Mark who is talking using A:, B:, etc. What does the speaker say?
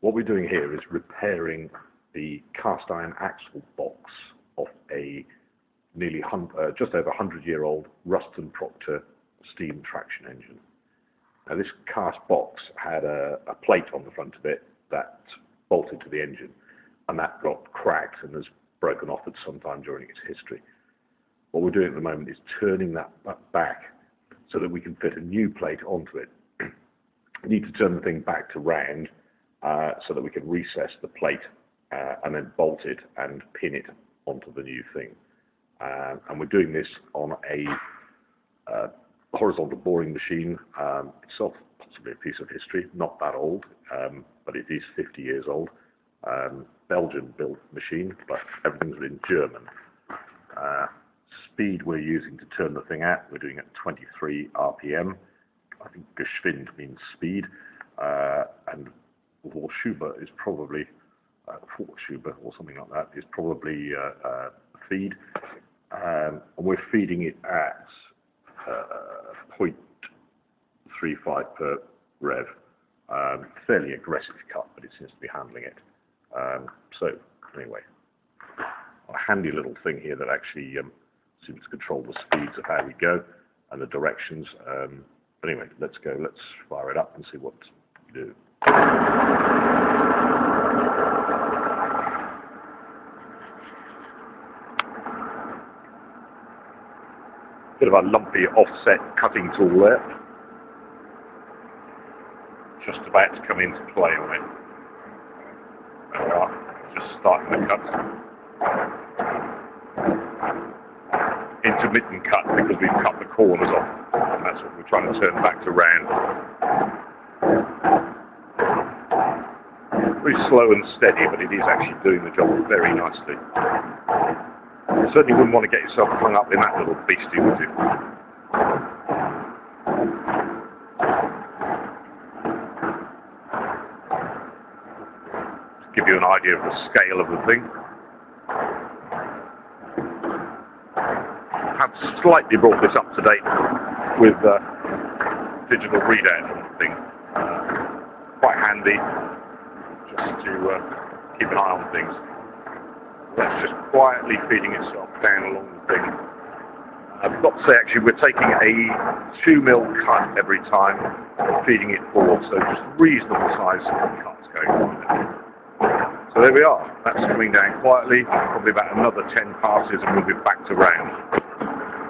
A: What we're doing here is repairing the cast iron axle box of a just over 100-year-old Ruston Proctor steam traction engine. Now this cast box had a plate on the front of it that bolted to the engine, and that got cracked and has broken off at some time during its history. What we're doing at the moment is turning that back so that we can fit a new plate onto it. We need to turn the thing back to round so that we can recess the plate and then bolt it and pin it onto the new thing. And we're doing this on a horizontal boring machine, itself possibly a piece of history, not that old, but it is 50 years old. Belgian-built machine, but everything's in German. Speed we're using to turn the thing out, we're doing at 23 RPM. I think Geschwind means speed, and Vorschübe is probably Vorschübe or something like that, is probably feed. And we're feeding it at 0.35 per rev. Fairly aggressive cut, but it seems to be handling it. So anyway, a handy little thing here that actually seems to control the speeds of how we go and the directions. But anyway, let's fire it up and see what we do. Bit of a lumpy offset cutting tool there. Just about to come into play on it. There we are, just starting the cut. Intermittent cut because we've cut the corners off, and that's what we're trying to turn back to round. Very slow and steady, but it is actually doing the job very nicely. You certainly wouldn't want to get yourself hung up in that little beastie, would you? Just give you an idea of the scale of the thing. I've slightly brought this up to date with digital readout on the thing. Quite handy, just to keep an eye on things. That's just quietly feeding itself down along the thing. I've got to say, actually, we're taking a 2mm cut every time and feeding it forward, so just reasonable size cuts going on there. So there we are. That's coming down quietly. Probably about another 10 passes and we'll be back to round.